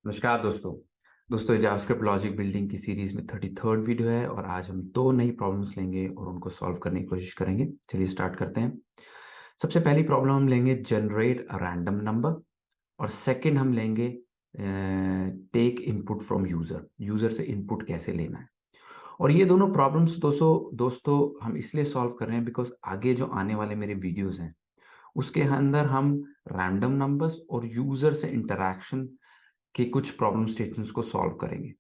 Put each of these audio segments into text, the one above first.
नमस्कार दोस्तों JavaScript logic building की सीरीज में 33rd वीडियो है और आज हम दो नई प्रॉब्लम्स लेंगे और उनको सॉल्व करने की कोशिश करेंगे। चलिए स्टार्ट करते हैं। सबसे पहली प्रॉब्लम हम लेंगे जनरेट अ रैंडम नंबर और सेकंड हम लेंगे take input from user. User से इनपुट कैसे लेना है। और ये दोनों प्रॉब्लम्स दोस्तों हम इसलिए सॉल्व कर रहे हैं बिकॉज आगे जो आने वाले मेरे वीडियोस हैं उसके अंदर हम रैंडम नंबर्स और यूजर से इंटरैक्शन के कुछ प्रॉब्लम स्टेटमेंट्स को सॉल्व करेंगे।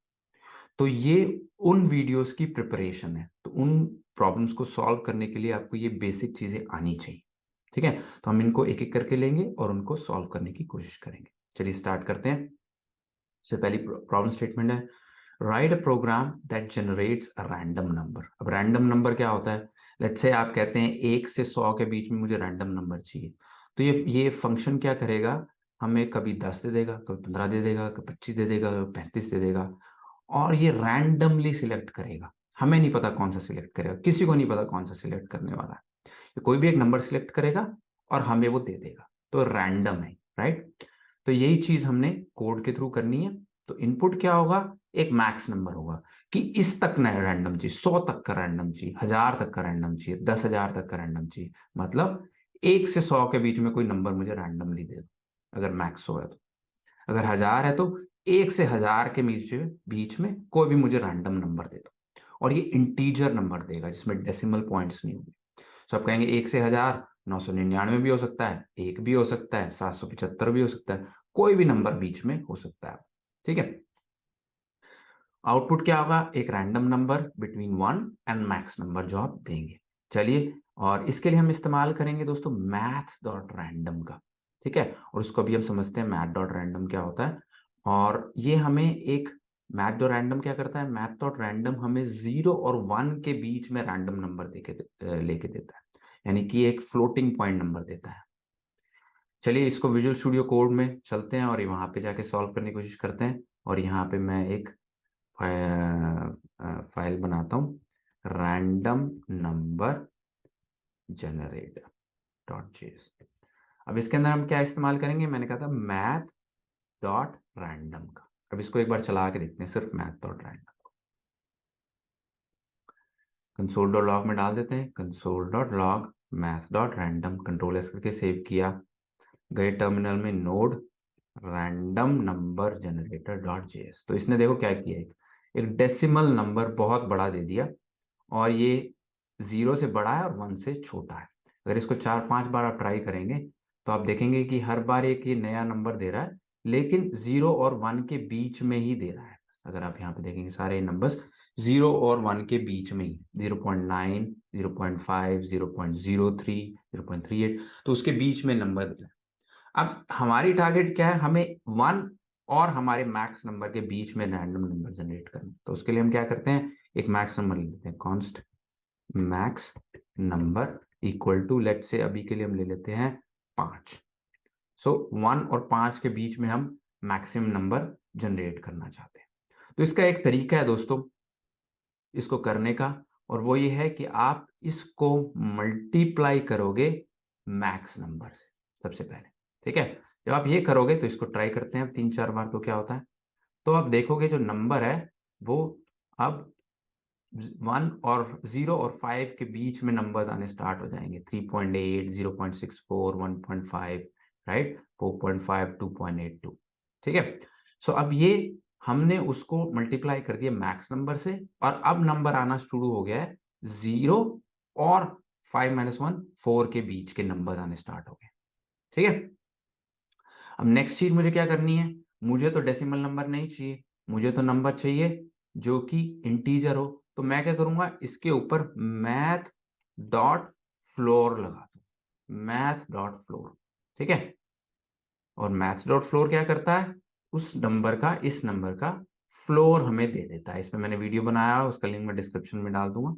तो ये उन वीडियोस की प्रिपरेशन है। तो उन प्रॉब्लम्स को सॉल्व करने के लिए आपको ये बेसिक चीजें आनी चाहिए। ठीक है, तो हम इनको एक एक करके लेंगे और उनको सॉल्व करने की कोशिश करेंगे। चलिए स्टार्ट करते हैं। सबसे पहली प्रॉब्लम स्टेटमेंट है write a program that generates a random number. अब रैंडम नंबर क्या होता है? लेट्स से आप कहते हैं 1 से 100 के बीच में मुझे रैंडम नंबर चाहिए। तो ये फंक्शन क्या करेगा? हमें कभी 10 दे देगा, कभी 15 दे देगा, कभी 25 दे देगा, कभी 35 दे देगा और ये रैंडमली सिलेक्ट करेगा। हमें नहीं पता कौन सा सिलेक्ट करेगा, किसी को नहीं पता कौन सा सिलेक्ट करने वाला है। तो कोई भी एक नंबर सिलेक्ट करेगा और हमें वो दे देगा। तो रैंडम है, राइट? तो यही चीज हमने कोड के थ्रू करनी है। तो इनपुट क्या होगा? एक मैक्स नंबर होगा कि इस तक ना रैंडम चाहिए, 100 तक का रैंडम चाहिए, 1000 तक का रैंडम चाहिए, 10,000 तक का रैंडम चाहिए। मतलब 1 से 100 के बीच में कोई नंबर मुझे रैंडमली दे दो अगर मैक्स 100 है तो। अगर 1000 है तो 1 से 1000 के बीच बीच में कोई भी मुझे रैंडम नंबर दे दो। और ये इंटीजर नंबर देगा जिसमें डेसिमल पॉइंट्स नहीं होंगे। तो आप कहेंगे 1 से 1000, 999 भी हो सकता है, एक भी हो सकता है, 775 भी हो सकता है, कोई भी नंबर बीच में हो सकता है। ठीक है, आउटपुट क्या होगा? एक random number between 1 and max number जो आप देंगे। चलिए, और इसके लिए हम इस्तेमाल करेंगे दोस्तों मैथ डॉट रैंडम का। ठीक है, और उसको अभी हम समझते हैं मैथ डॉट रैंडम क्या होता है। और ये हमें एक मैथ डॉट रैंडम क्या करता है? मैथ डॉट रैंडम हमें 0 और 1 के बीच में रैंडम नंबर लेके देता है, यानी कि एक फ्लोटिंग पॉइंट नंबर देता है। चलिए इसको विजुअल स्टूडियो कोड में चलते हैं और ये वहां पे जाके सॉल्व करने की कोशिश करते हैं। और यहाँ पे मैं एक फाइल बनाता हूँ, random number generator dot JS. अब इसके अंदर हम क्या इस्तेमाल करेंगे? मैंने कहा था मैथ डॉट रैंडम का। अब इसको एक बार चला के देखते हैं, सिर्फ मैथ डॉट रैंडम को कंसोल डॉट लॉग में डाल देते हैं। Console dot log math dot random, control S करके सेव किया। गए टर्मिनल में node random number generator dot JS. तो इसने देखो क्या किया, एक डेसिमल नंबर बहुत बड़ा दे दिया और ये 0 से बड़ा है और 1 से छोटा है। अगर इसको 4-5 बार आप ट्राई करेंगे तो आप देखेंगे कि हर बार एक ये नया नंबर दे रहा है, लेकिन 0 और 1 के बीच में ही दे रहा है। अगर आप यहाँ पे देखेंगे सारे नंबर्स 0 और 1 के बीच में ही, 0.9, 0.5, 0.03, 0.38, तो उसके बीच में नंबर दे रहा है। अब हमारी टारगेट क्या है? हमें 1 और हमारे मैक्स नंबर के बीच में रैंडम नंबर जनरेट करना। तो उसके लिए हम क्या करते हैं, एक मैक्स नंबर लेते हैं, const max number equal to, let's say अभी के लिए हम ले लेते हैं 5। सो 1 और 5 के बीच में हम मैक्सिमम नंबर जनरेट करना चाहते हैं। तो इसका एक तरीका है दोस्तों इसको करने का, और वो ये है कि आप इसको मल्टीप्लाई करोगे मैक्स नंबर से सबसे पहले। ठीक है, जब आप ये करोगे तो इसको ट्राई करते हैं 3-4 बार तो क्या होता है। तो आप देखोगे जो नंबर है वो अब 1 और 0 और 5 के बीच में नंबर्स आने स्टार्ट हो जाएंगे। 3.8, 0.64, 1.5, राइट, 4.5, 2.82। ठीक है, सो अब ये हमने उसको मल्टीप्लाई कर दिया मैक्स नंबर से और अब नंबर आना शुरू हो गया है 0 और 5 - 1, 4 के बीच के नंबर आने स्टार्ट हो गए। ठीक है, अब नेक्स्ट चीज मुझे क्या करनी है? मुझे तो डेसिमल नंबर नहीं चाहिए, मुझे तो नंबर चाहिए जो कि इंटीजर हो। तो मैं क्या करूंगा, इसके ऊपर मैथ डॉट फ्लोर लगा दूं, मैथ डॉट फ्लोर। ठीक है, और मैथ डॉट फ्लोर क्या करता है? उस नंबर का, इस नंबर का फ्लोर हमें दे देता है। इस पे मैंने वीडियो बनाया है, उसका लिंक मैं डिस्क्रिप्शन में डाल दूंगा।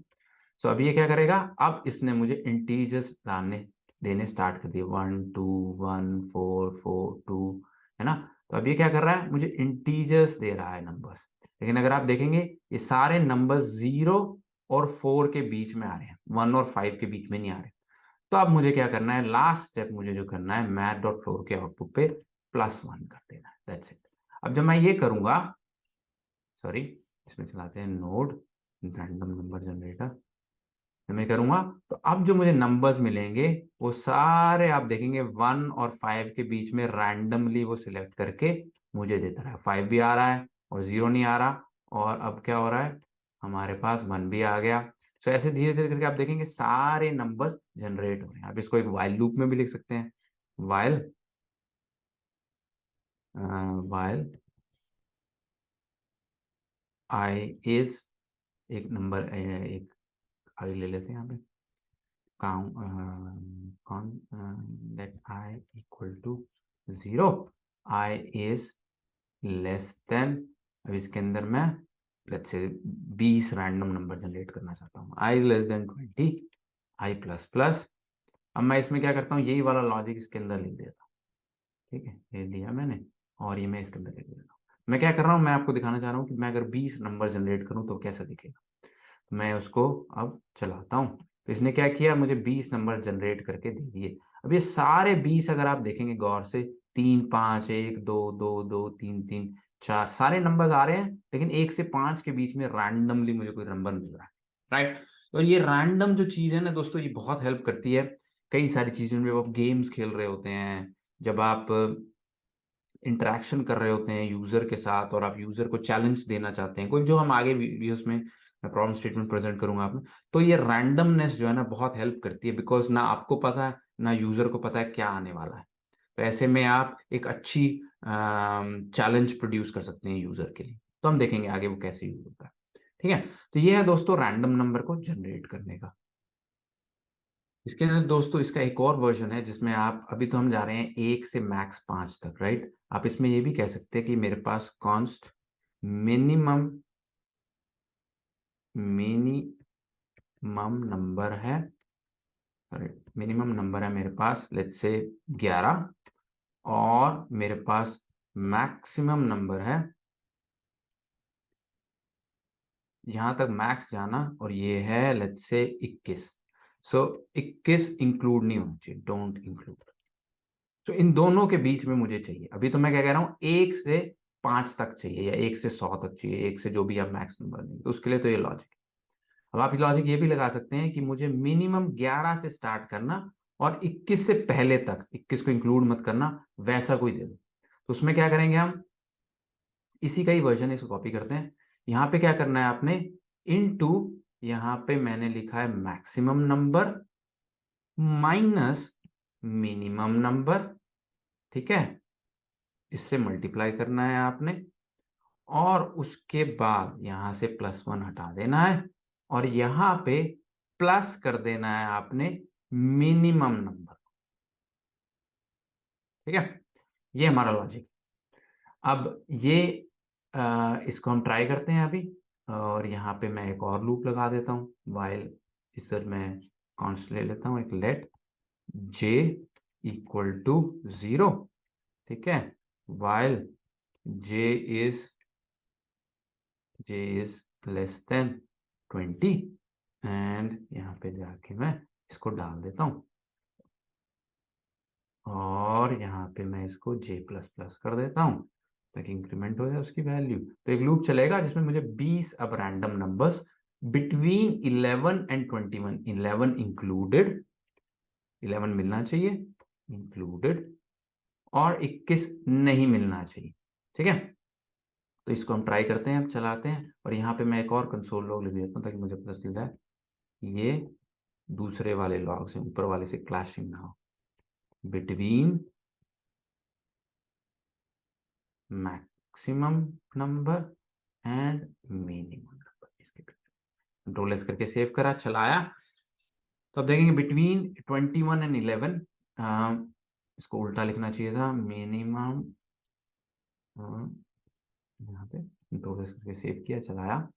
सो अब ये क्या करेगा, अब इसने मुझे इंटीजर्स डालने देने स्टार्ट कर दिए, 1 2 1 4 4 2, है ना। तो अब ये क्या कर रहा है, मुझे इंटीजर्स दे रहा है नंबर्स। लेकिन अगर आप देखेंगे ये सारे नंबर्स 0 और 4 के बीच में आ रहे हैं, 1 और 5 के बीच में नहीं आ रहे। तो अब मुझे क्या करना है, लास्ट स्टेप मुझे जो करना है, मैथ डॉट फ्लोर के आउटपुट पे +1 कर देना है, दैट्स इट। अब जब मैं ये करूंगा, सॉरी, इसमें चलाते हैं नोड रैंडम नंबर जनरेटर, मैं करूंगा तो अब जो मुझे नंबर्स मिलेंगे वो सारे आप देखेंगे 1 और 5 के बीच में रैंडमली वो सिलेक्ट करके मुझे देता रहा है। 5 भी आ रहा है और 0 नहीं आ रहा, और अब क्या हो रहा है, हमारे पास 1 भी आ गया। तो ऐसे धीरे धीरे करके आप देखेंगे सारे नंबर्स जनरेट हो रहे हैं। आप इसको एक वाइल लूप में भी लिख सकते हैं, वाइल वाइल आई इज, एक नंबर, एक आई ले लेते हैं यहाँ पे, count con let I equal to 0, I is less than, अब इसके अंदर मैं let's say 20 random number generate करना चाहता हूँ, I is less than 20, I plus plus. अब मैं इसमें क्या करता हूँ, यही वाला लॉजिक इसके अंदर लिख देता हूँ। ठीक है, ये लिया मैंने और ये मैं इसके अंदर लिख देता हूँ। मैं क्या कर रहा हूँ, मैं आपको दिखाना चाह रहा हूँ कि मैं अगर 20 नंबर जनरेट करूँ तो कैसा दिखेगा। मैं उसको अब चलाता हूँ, तो इसने क्या किया, मुझे 20 नंबर जनरेट करके दे दिए। अब ये सारे 20 अगर आप देखेंगे गौर से, 3 5 1 2 2 2 3 3 4 सारे नंबर्स आ रहे हैं, लेकिन 1 से 5 के बीच में रैंडमली मुझे कोई नंबर मिल रहा है, राइट। तो ये रैंडम जो चीज है ना दोस्तों, ये बहुत हेल्प करती है कई सारी चीजों में। जब आप गेम्स खेल रहे होते हैं, जब आप इंटरेक्शन कर रहे होते हैं यूजर के साथ, और आप यूजर को चैलेंज देना चाहते हैं, कोई जो हम आगे वीडियोस में मैं प्रॉब्लम स्टेटमेंट प्रेजेंट करूंगा आप में, तो ये रैंडमनेस जो है ना बहुत हेल्प करती है, बिकॉज ना आपको पता है ना यूजर को पता है क्या आने वाला है। तो ऐसे में आप एक अच्छी चैलेंज प्रोड्यूस कर सकते हैं यूजर के लिए। तो हम देखेंगे आगे वो कैसे यूज होता है। ठीक है, तो ये है दोस्तों रैंडम नंबर को जनरेट करने का। इसके अंदर दोस्तों इसका एक और वर्जन है जिसमें आप, अभी तो हम जा रहे हैं 1 से मैक्स 5 तक, राइट। आप इसमें ये भी कह सकते हैं कि मेरे पास कॉन्स्ट मिनिमम मिनिमम नंबर है, मिनिमम नंबर है मेरे पास लेट्स से 11, और मेरे पास मैक्सिमम नंबर है, यहां तक मैक्स जाना, और ये है लेट्स से 21। सो 21 इंक्लूड नहीं होना चाहिए, डोंट इंक्लूड। तो इन दोनों के बीच में मुझे चाहिए। अभी तो मैं क्या कह रहा हूँ, 1 से 5 तक चाहिए या 1 से 100 तक चाहिए, एक से जो भी आप मैक्स नंबर देंगे, तो उसके लिए तो ये लॉजिक है। अब आप ये लॉजिक ये भी लगा सकते हैं कि मुझे मिनिमम 11 से स्टार्ट करना और 21 से पहले तक, 21 को इंक्लूड मत करना, वैसा कोई दे दो। तो उसमें क्या करेंगे हम, इसी का ही वर्जन है, इसको कॉपी करते हैं। यहाँ पे क्या करना है आपने, इन टू, यहाँ पे मैंने लिखा है maximum number minus minimum number, ठीक है, इससे मल्टीप्लाई करना है आपने, और उसके बाद यहां से +1 हटा देना है, और यहां पे प्लस कर देना है आपने मिनिमम नंबर। ठीक है, ये हमारा लॉजिक। अब ये इसको हम ट्राई करते हैं अभी, और यहाँ पे मैं एक और लूप लगा देता हूँ, वाइल, इस तरह मैं कॉन्स्ट ले लेता हूँ एक, लेट जे इक्वल टू 0, ठीक है, while J is less than 20, and यहाँ पे जाके मैं इसको डाल देता हूँ, और यहाँ पे मैं इसको जे प्लस प्लस कर देता हूँ ताकि इंक्रीमेंट हो जाए उसकी वैल्यू। तो एक लूप चलेगा जिसमें मुझे 20 अब random numbers between 11 and 21, 11 included, 11 मिलना चाहिए इंक्लूडेड, और 21 नहीं मिलना चाहिए। ठीक है, तो इसको हम ट्राई करते हैं, अब चलाते हैं, और यहाँ पे मैं एक और कंसोल लॉग लिख देता हूँ ताकि मुझे पता चल जाए ये दूसरे वाले लॉग से, ऊपर वाले से क्लैशिंग ना हो। Between maximum number and minimum number, इसके कंट्रोल एस करके सेव करा, चलाया, तो अब देखेंगे बिटवीन 21 एंड 11, इसको उल्टा लिखना चाहिए था, मिनिमम, यहाँ पे कंट्रोल एस करके सेव किया, चलाया,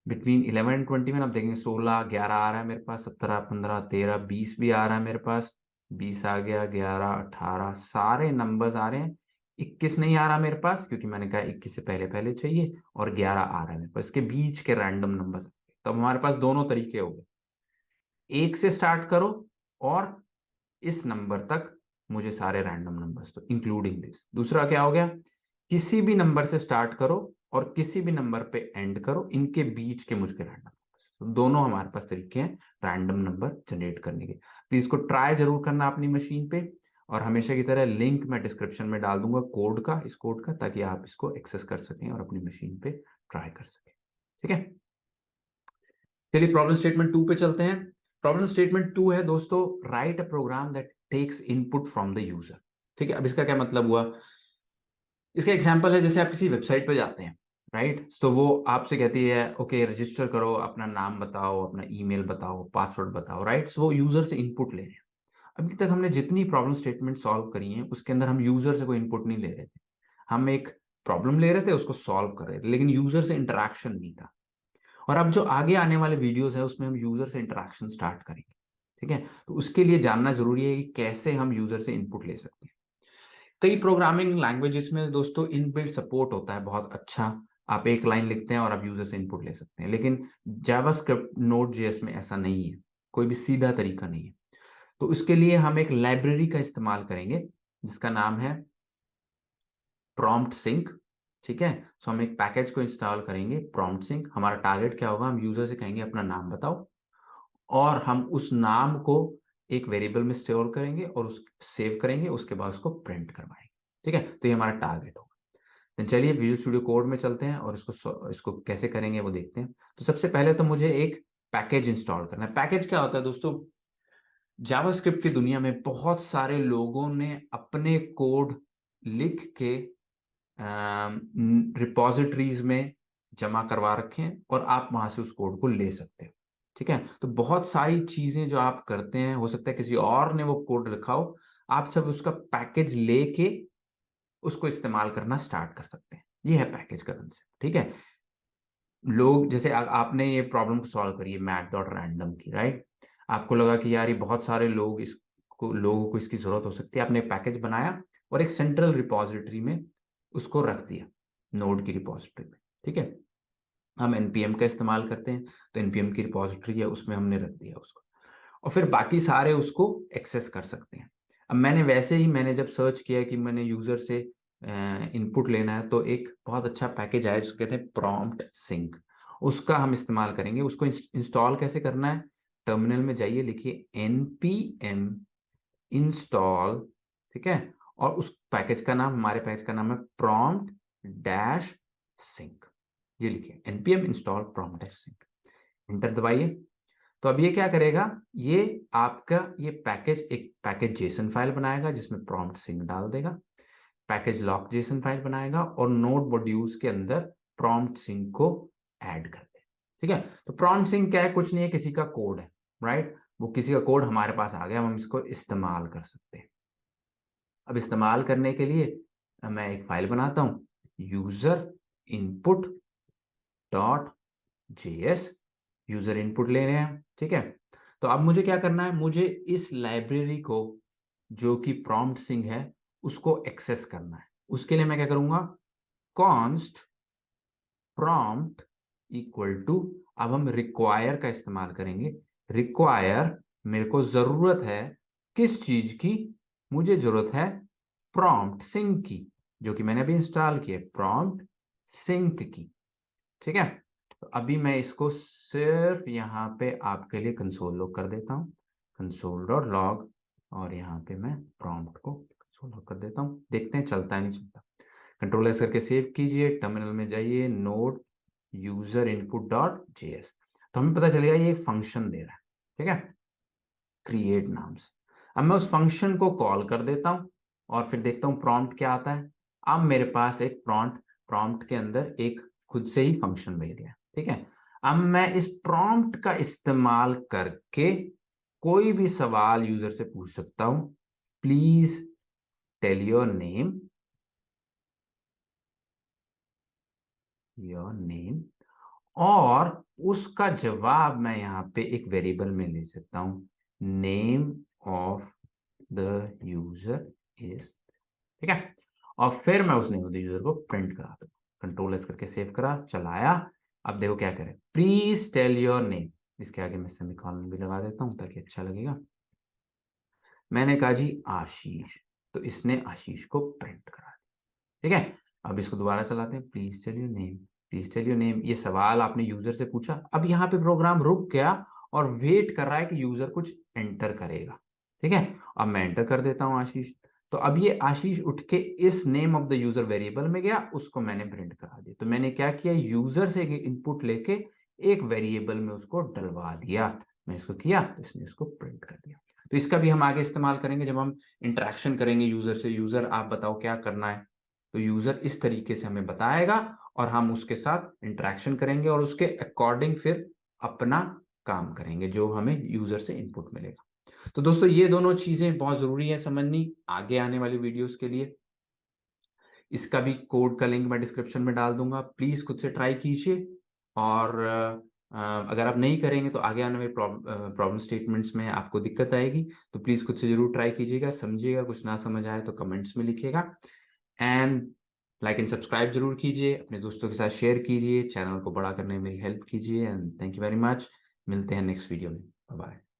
बिटवीन 11 एंड 21, अब देखेंगे 16 11 आ रहा है मेरे पास, 17 15 13 20 भी आ रहा है मेरे पास, 20 आ गया, 11 18 सारे नंबर्स आ रहे हैं। 21 नहीं आ रहा मेरे पास क्योंकि मैंने कहा 21 से पहले पहले चाहिए, और 11 आ रहा है मेरे पास, इसके बीच के रैंडम नंबर्स। तो अब हमारे पास दोनों तरीके हो गए, 1 से स्टार्ट करो और इस नंबर तक मुझे सारे रैंडम नंबर्स, तो इंक्लूडिंग दिस। दूसरा क्या हो गया किसी भी नंबर से स्टार्ट करो और किसी भी नंबर पे एंड करो, इनके बीच के मुझे रैंडम नंबर। तो दोनों हमारे पास तरीके हैं रैंडम नंबर जनरेट करने के। प्लीज इसको ट्राई जरूर करना अपनी मशीन पे, और हमेशा की तरह लिंक मैं डिस्क्रिप्शन में डाल दूंगा कोड का, इस कोड का, ताकि आप इसको एक्सेस कर सकें और अपनी मशीन पे ट्राई कर सकें। ठीक है, चलिए प्रॉब्लम स्टेटमेंट 2 पे चलते हैं। प्रॉब्लम स्टेटमेंट 2 है दोस्तों, write a program that takes input from the user. ठीक है, अब इसका क्या मतलब हुआ, इसका एग्जांपल है जैसे आप किसी वेबसाइट पे जाते हैं, राइट, तो वो आपसे कहती है ओके रजिस्टर करो, अपना नाम बताओ, अपना ईमेल बताओ, पासवर्ड बताओ, राइट, सो वो यूजर से इनपुट ले रहे हैं। अभी तक हमने जितनी प्रॉब्लम स्टेटमेंट सॉल्व करी हैं उसके अंदर हम यूजर से कोई इनपुट नहीं ले रहे थे। हम एक प्रॉब्लम ले रहे थे, उसको सॉल्व कर रहे थे, लेकिन यूजर से इंटरेक्शन नहीं था। और अब जो आगे आने वाले वीडियोस है उसमें हम यूजर से इंटरेक्शन स्टार्ट करेंगे। ठीक है, तो उसके लिए जानना जरूरी है कि कैसे हम यूजर से इनपुट ले सकते हैं। कई प्रोग्रामिंग लैंग्वेजेस में दोस्तों इनबिल्ट सपोर्ट होता है बहुत अच्छा, आप एक लाइन लिखते हैं और आप यूजर से इनपुट ले सकते हैं, लेकिन जावास्क्रिप्ट नोड जेएस में ऐसा नहीं है, कोई भी सीधा तरीका नहीं है। तो उसके लिए हम एक लाइब्रेरी का इस्तेमाल करेंगे जिसका नाम है प्रॉम्प्ट सिंक। ठीक है, सो हम एक पैकेज को इंस्टॉल करेंगे प्रॉम्प्ट सिंक। हमारा टारगेट क्या होगा, हम यूजर से कहेंगे अपना नाम बताओ, और हम उस नाम को एक वेरिएबल में स्टोर करेंगे और उस सेव करेंगे, उसके बाद उसको प्रिंट करवाएंगे। ठीक है, तो ये हमारा टारगेट होगा। तो चलिए विजुअल स्टूडियो कोड में चलते हैं और इसको कैसे करेंगे वो देखते हैं। तो सबसे पहले तो मुझे एक पैकेज इंस्टॉल करना है। पैकेज क्या होता है दोस्तों, जावास्क्रिप्ट की दुनिया में बहुत सारे लोगों ने अपने कोड लिख के रिपॉजिटरीज में जमा करवा रखे हैं और आप वहां से उस कोड को ले सकते हो। ठीक है, तो बहुत सारी चीजें जो आप करते हैं, हो सकता है किसी और ने वो कोड लिखा हो, आप सब उसका पैकेज लेके उसको इस्तेमाल करना स्टार्ट कर सकते हैं। ये है पैकेज का कंसेप्ट। ठीक है, लोग जैसे आपने ये प्रॉब्लम को सॉल्व करी है मैथ डॉट रैंडम की, राइट, आपको लगा कि यार ये बहुत सारे लोगों को इसकी जरूरत हो सकती है, आपने पैकेज बनाया और एक सेंट्रल रिपॉजिटरी में उसको रख दिया, नोड की रिपॉजिटरी में। ठीक है, हम npm का इस्तेमाल करते हैं, तो npm की रिपॉजिटरी है उसमें हमने रख दिया उसको, और फिर बाकी सारे उसको एक्सेस कर सकते हैं। अब मैंने जब सर्च किया कि मैंने यूजर से इनपुट लेना है, तो एक बहुत अच्छा पैकेज आया जिसको कहते हैं प्रॉम्प्ट सिंक। उसका हम इस्तेमाल करेंगे। उसको इंस्टॉल कैसे करना है, टर्मिनल में जाइए, लिखिए npm इंस्टॉल। ठीक है, और उस पैकेज का नाम, हमारे पैकेज का नाम है प्रॉम्प्ट डैश सिंक। ये लिखिए npm install prompt dash sync, enter दबाइए। तो अब ये क्या करेगा, ये आपका ये पैकेज एक पैकेज जेसन फाइल बनाएगा जिसमें प्रॉम्प्ट सिंक डाल देगा, पैकेज लॉक जेसन फाइल बनाएगा और नोड मॉड्यूल्स के अंदर प्रॉम्प्ट सिंक को ऐड कर दे। ठीक है, तो प्रॉम्प्ट सिंक क्या है, कुछ नहीं है, किसी का कोड है, राइट, वो किसी का कोड हमारे पास आ गया, हम इसको इस्तेमाल कर सकते हैं। अब इस्तेमाल करने के लिए मैं एक फाइल बनाता हूं, user input dot JS, user input ले रहे हैं। ठीक है, तो अब मुझे क्या करना है, मुझे इस लाइब्रेरी को जो कि प्रॉम्प्ट सिंक है उसको एक्सेस करना है। उसके लिए मैं क्या करूंगा, कॉन्स्ट प्रॉम्प्ट इक्वल टू, अब हम रिक्वायर का इस्तेमाल करेंगे। रिक्वायर, मेरे को जरूरत है किस चीज की, मुझे जरूरत है प्रॉम्प्ट सिंक की, जो कि मैंने अभी इंस्टॉल किया, प्रॉम्प्ट सिंक की। ठीक है, तो अभी मैं इसको सिर्फ यहाँ पे आपके लिए कंसोल लॉग कर देता हूँ, कंसोल डॉट लॉग, और यहाँ पे मैं प्रॉम्प्ट को कंसोल लॉग कर देता हूँ, देखते हैं चलता है नहीं चलता। कंट्रोल एस करके सेव कीजिए, टर्मिनल में जाइए, node user input dot JS, तो हमें पता चलेगा ये फंक्शन दे रहा है। ठीक है, क्रिएट नाम से। अब मैं उस फंक्शन को कॉल कर देता हूँ और फिर देखता हूँ प्रॉम्प्ट क्या आता है। अब मेरे पास एक प्रॉम्प्ट के अंदर एक खुद से ही फंक्शन मिल गया। ठीक है, अब मैं इस प्रॉम्प्ट का इस्तेमाल करके कोई भी सवाल यूजर से पूछ सकता हूं, प्लीज टेल योर नेम, और उसका जवाब मैं यहाँ पे एक वेरिएबल में ले सकता हूँ, name of the user is. ठीक है, और फिर मैं उस नेम ऑफ द यूजर को प्रिंट करा दूँ। कंट्रोल एस करके सेव करा, चलाया। अब देखो क्या करे, प्लीज टेल योर नेम, इसके आगे मैं सेमीकोलन भी लगा देता हूँ ताकि अच्छा लगेगा। मैंने कहा जी आशीष, तो इसने आशीष को प्रिंट करा दिया। ठीक है, अब इसको दोबारा चलाते हैं, please tell your name, please tell your name. ये सवाल आपने यूजर से पूछा, अब यहाँ पे प्रोग्राम रुक गया और वेट कर रहा है कि यूजर कुछ एंटर करेगा। ठीक है, अब मैं एंटर कर देता हूँ आशीष। तो अब ये आशीष उठ के इस name of the user variable में गया, उसको मैंने प्रिंट करा दिया। तो मैंने क्या किया, यूजर से इनपुट लेके एक वेरिएबल में उसको डलवा दिया। मैं इसको किया तो इसने इसको प्रिंट कर दिया। तो इसका भी हम आगे इस्तेमाल करेंगे जब हम इंटरेक्शन करेंगे यूजर से। यूजर आप बताओ क्या करना है, तो यूजर इस तरीके से हमें बताएगा और हम उसके साथ इंटरेक्शन करेंगे और उसके अकॉर्डिंग फिर अपना काम करेंगे जो हमें यूजर से इनपुट मिलेगा। तो दोस्तों ये दोनों चीजें बहुत जरूरी है समझनी आगे आने वाली वीडियोस के लिए। इसका भी कोड का लिंक मैं डिस्क्रिप्शन में डाल दूंगा, प्लीज खुद से ट्राई कीजिए। और अगर आप नहीं करेंगे तो आगे आने वाले प्रॉब्लम स्टेटमेंट्स में आपको दिक्कत आएगी। तो प्लीज खुद से जरूर ट्राई कीजिएगा, समझिएगा। कुछ ना समझ आए तो कमेंट्स में लिखिएगा। एंड लाइक एंड सब्सक्राइब जरूर कीजिए, अपने दोस्तों के साथ शेयर कीजिए, चैनल को बड़ा करने में मेरी हेल्प कीजिए। And thank you very much. मिलते हैं नेक्स्ट वीडियो में। Bye bye.